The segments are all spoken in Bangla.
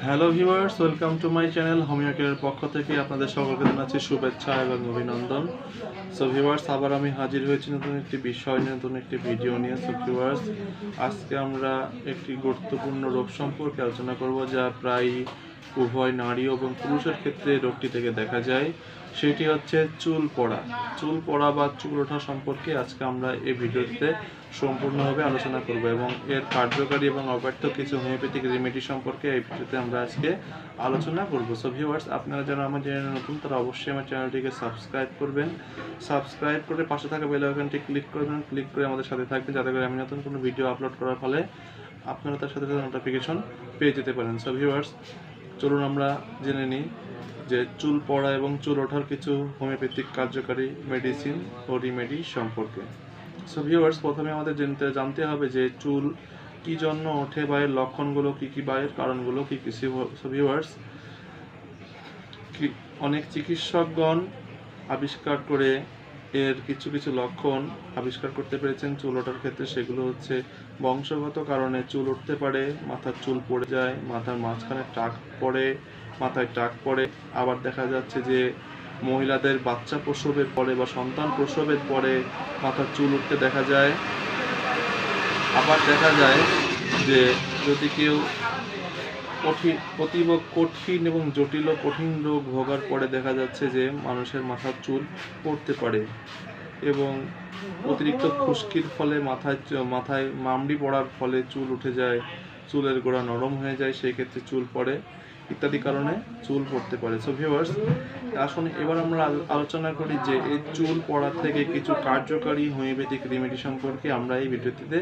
Hello viewers, welcome to my channel. Homeo কেয়ারের পক্ষ থেকে আপনাদের সকলকে জানাচ্ছি শুভেচ্ছা এবং অভিনন্দন। সো ভিউয়ার্স, আবার আমি হাজির হয়েছি নতুন একটি বিষয় নিয়ে, নতুন একটি ভিডিও নিয়ে। সো ভিউয়ার্স, আজকে আমরা একটি গুরুত্বপূর্ণ রোগ সম্পর্কে আলোচনা করব, যা প্রায় উভয় নারী এবং পুরুষের ক্ষেত্রে রোগটি থেকে দেখা যায়। সেটি হচ্ছে চুল পড়া। চুল পড়া বা চুল ওঠা সম্পর্কে আজকে আমরা এই ভিডিওতে সম্পূর্ণভাবে আলোচনা করব এবং এর কার্যকারী এবং অব্যর্থ কিছু হোমিওপ্যাথিক রেমেডি সম্পর্কে এই ভিডিওতে আমরা আজকে আলোচনা করব। সো ভিউয়ার্স, আপনারা যারা আমার চ্যানেলে নতুন তারা অবশ্যই আমার চ্যানেলটিকে সাবস্ক্রাইব করবেন। সাবস্ক্রাইব করে পাশে থাকা বেল আইকনটি ক্লিক করবেন। ক্লিক করে আমাদের সাথে থাকবেন, যাতে করে আমি নতুন কোনো ভিডিও আপলোড করার ফলে আপনারা তার সাথে সাথে নোটিফিকেশন পেয়ে যেতে পারেন। সো ভিউয়ার্স, চলুন আমরা জেনে নিই যে চুল পড়া এবং চুল ওঠার কিছু হোমিওপ্যাথিক কার্যকারী মেডিসিন ও রিমেডি সম্পর্কে। সো ভিউয়ার্স, প্রথমে আমাদের জানতে হবে যে চুল কী জন্য ওঠে বা এর লক্ষণগুলো কী কী বা এর কারণগুলো কী কী। সো ভিউয়ার্স, অনেক চিকিৎসকগণ আবিষ্কার করে এর কিছু কিছু লক্ষণ আবিষ্কার করতে পেরেছেন চুল ওঠার ক্ষেত্রে। সেগুলো হচ্ছে বংশগত কারণে চুল উঠতে পারে, মাথার চুল পড়ে যায়, মাথার মাঝখানে টাক পড়ে, মাথায় টাক পড়ে। আবার দেখা যাচ্ছে যে মহিলাদের বাচ্চা প্রসবের পরে বা সন্তান প্রসবের পরে মাথার চুল উঠতে দেখা যায়। আবার দেখা যায় যে যদি কেউ কঠিন এবং জটিল ও কঠিন রোগ ভোগার পরে দেখা যাচ্ছে যে মানুষের মাথার চুল পড়তে পারে এবং অতিরিক্ত খুশকির ফলে মাথায় মামড়ি পড়ার ফলে চুল উঠে যায়, চুলের গোড়া নরম হয়ে যায়, সেই ক্ষেত্রে চুল পড়ে, ইত্যাদি কারণে চুল পড়তে পারে। সো ভিউয়ার্স, আসুন এবার আমরা আলোচনা করি যে এই চুল পড়া থেকে কিছু কার্যকারী হোমিওপ্যাথিক রেমেডি সম্পর্কে আমরা এই ভিডিওটিতে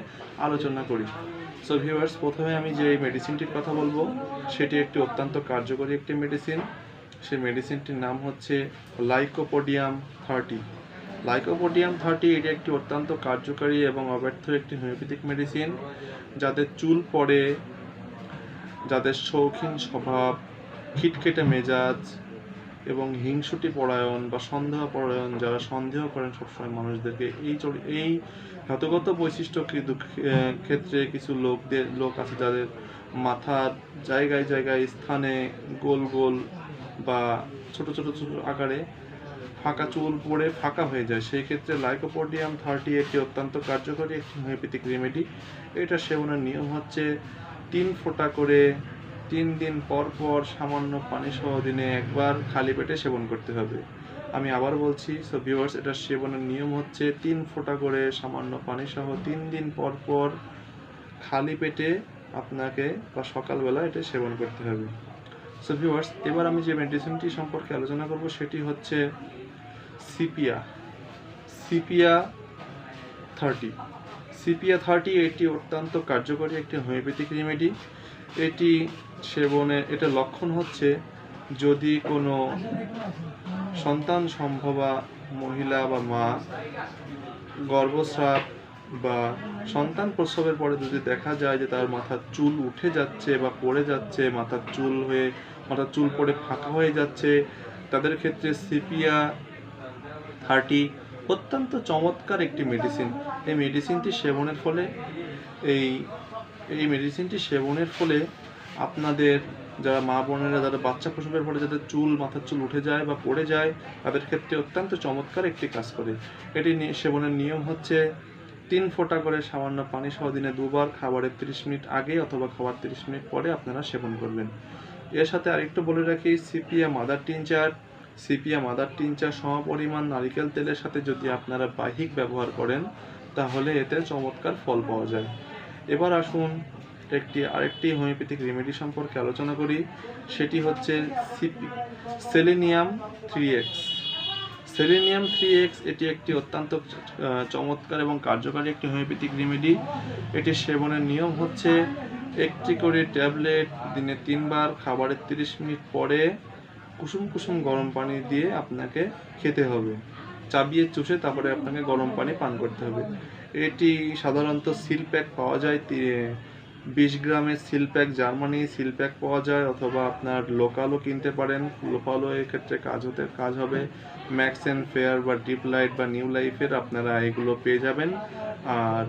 আলোচনা করি। সো ভিউয়ার্স, প্রথমে আমি যে মেডিসিনটির কথা বলবো সেটি একটি অত্যন্ত কার্যকরী একটি মেডিসিন। সেই মেডিসিনটির নাম হচ্ছে লাইকোপোডিয়াম 30। লাইকোপোডিয়াম 30 এটি একটি অত্যন্ত কার্যকারী এবং অব্যর্থ একটি হোমিওপ্যাথিক মেডিসিন। যাদের চুল পড়ে, যাদের শৌখিন স্বভাব, খিটখিটে মেজাজ এবং হিংসুটি পরায়ণ বা সন্দেহ পরায়ণ, যারা সন্দেহ করেন সবসময় মানুষদেরকে, এই জাতগত বৈশিষ্ট্য ক্ষেত্রে কিছু লোক আছে যাদের মাথার জায়গায় জায়গায় স্থানে গোল গোল বা ছোট ছোট ছোট আকারে ফাঁকা চুল পড়ে ফাঁকা হয়ে যায়। সেই ক্ষেত্রে লাইকোপোডিয়াম 30 একটি অত্যন্ত কার্যকরী একটি হোমিওপ্যাথিক রেমেডি। এটা সেবনের নিয়ম হচ্ছে 3 ফোঁটা করে 3 দিন পর পর সামান্য পানি সহ দিনে একবার খালি পেটে সেবন করতে হবে। আমি আবার বলছি। সো ভিউয়ার্স, এটা সেবনের নিয়ম হচ্ছে 3 ফোঁটা করে সামান্য পানি সহ 3 দিন পর পর খালি পেটে আপনাকে বা সকালবেলা এটা সেবন করতে হবে। সো ভিউয়ার্স, এবার আমি যে মেডিসিনটি সম্পর্কে আলোচনা করব সেটি হচ্ছে সিপিয়া 30। সিপিয়া 30 এটি অত্যন্ত কার্যকরী একটি হোমিওপ্যাথিক রেমেডি। এটা লক্ষণ হচ্ছে যদি কোনো সন্তান সম্ভবা মহিলা বা মা গর্ভস্রাব বা সন্তান প্রসবের পরে যদি দেখা যায় যে তার মাথার চুল উঠে যাচ্ছে বা পড়ে যাচ্ছে, মাথার চুল পড়ে ফাঁকা হয়ে যাচ্ছে, তাদের ক্ষেত্রে সিপিয়া 30 অত্যন্ত চমৎকার একটি মেডিসিন। এই মেডিসিনটি সেবনের ফলে আপনাদের যারা মা বোনেরা যারা বাচ্চা প্রসবের পরে যাদের মাথার চুল উঠে যায় বা পড়ে যায়, তাদের ক্ষেত্রে অত্যন্ত চমৎকার একটি কাজ করে। এটি সেবনের নিয়ম হচ্ছে 3 ফোঁটা করে সামান্য পানি সহ দিনে 2 বার, খাবারের 30 মিনিট আগে অথবা খাবার 30 মিনিট পরে আপনারা সেবন করবেন। এর সাথে আরেকটু বলে রাখি, সিপিয়া মাদার টিনচার সমপরিমাণ নারিকেল তেলের সাথে যদি আপনারা বাহিক ব্যবহার করেন তাহলে এতে চমৎকার ফল পাওয়া যায়। এবার আসুন আরেকটি হোমিওপ্যাথিক রেমেডি সম্পর্কে আলোচনা করি। সেটি হচ্ছে সেলেনিয়াম 3x। এটি একটি অত্যন্ত চমৎকার এবং কার্যকারী একটি হোমিওপ্যাথিক রেমেডি। এটি সেবনের নিয়ম হচ্ছে 1টি করে ট্যাবলেট দিনে 3 বার, খাবারের 30 মিনিট পরে কুসুম কুসুম গরম পানি দিয়ে আপনাকে খেতে হবে। চাবিয়ে চুষে তারপরে আপনাকে গরম পানি পান করতে হবে। এটি সাধারণত সিল প্যাক পাওয়া যায়, 20 গ্রামের seal pack, Germany seal pack পাওয়া যায়, অথবা আপনার লোকালও কিনতে পারেন। লোকালও এর ক্ষেত্রে কাজ হবে ম্যাক্স অ্যান্ড ফেয়ার বা ডিপ লাইট বা নিউ লাইফের, আপনারা এগুলো পেয়ে যাবেন। আর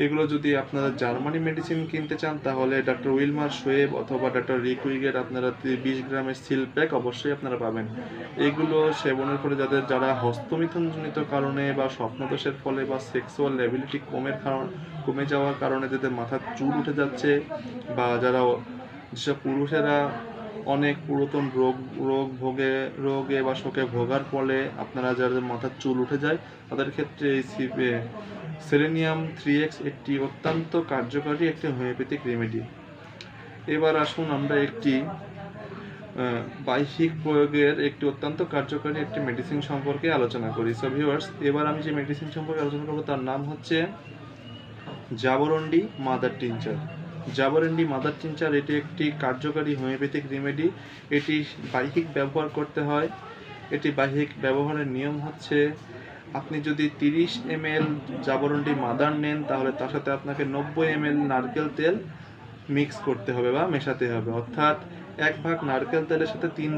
এগুলো যদি আপনারা জার্মানি মেডিসিন কিনতে চান তাহলে ডক্টর উইলমার শোয়েব অথবা ডক্টর রিকুইগের আপনারা 20 গ্রামের সিল প্যাক অবশ্যই আপনারা পাবেন। এগুলো সেবনের ফলে যারা হস্তমিথুনজনিত কারণে বা স্বপ্নদোষের ফলে বা সেক্সুয়াল লেবিলিটি কমে যাওয়ার কারণে যাদের মাথার চুল উঠে যাচ্ছে, বা যেসব পুরুষেরা অনেক পুরাতন রোগে বা শোকে ভোগার ফলে আপনারা যাদের মাথার চুল উঠে যায় তাদের ক্ষেত্রে এই সেলেনিয়াম 3x একটি অত্যন্ত কার্যকারী একটি হোমিওপ্যাথিক রেমেডি। এবার আসুন আমরা একটি বাহ্যিক প্রয়োগের একটি অত্যন্ত কার্যকারী একটি মেডিসিন সম্পর্কে আলোচনা করি। সো ভিউয়ার্স, এবার আমি যে মেডিসিন সম্পর্কে আলোচনা করব তার নাম হচ্ছে জাবরন্ডি মাদার টিনচার। জাবরন্ডি মাদার টিনচার এটি একটি কার্যকারী হোমিওপ্যাথিক রেমেডি। এটি বাহ্যিক ব্যবহার করতে হয়। এটি বাহ্যিক ব্যবহারের নিয়ম হচ্ছে, আপনি যদি 30 ml জাবরন্ডি মাদার নেন তাহলে তার সাথে আপনাকে 90 ml নারকেল তেল মিক্স করতে হবে বা মেশাতে হবে। অর্থাৎ 1 ভাগ নারকেল তেলের সাথে 1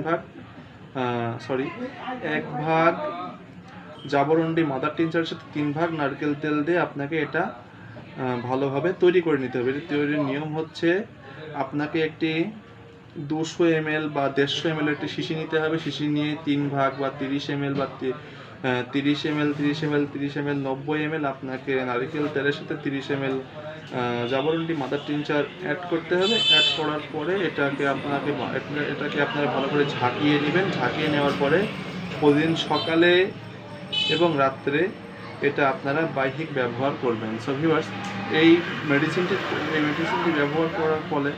ভাগ জাবরন্ডি মাদার টিনচারের সাথে 3 ভাগ নারকেল তেল দিয়ে আপনাকে এটা ভালোভাবে তৈরি করে নিতে হবে। এর তৈরির নিয়ম হচ্ছে, আপনাকে একটি 200 ml বা 150 ml একটি শিশি নিতে হবে। শিশি নিয়ে 3 ভাগ বা 30 ml বা 30 ml 90 ml আপনাকে নারকেল তেলের সাথে 30 ml জাবরন্ডি মাদার টিনচার অ্যাড করতে হবে। অ্যাড করার পরে এটাকে আপনারা ভালো করে ঝাঁকিয়ে নেবেন। ঝাঁকিয়ে নেওয়ার পরে প্রতিদিন সকালে এবং রাত্রে এটা আপনারা বাহ্যিক ব্যবহার করবেন। সো ভিউয়ার্স, এই মেডিসিনটি ব্যবহার করার ফলে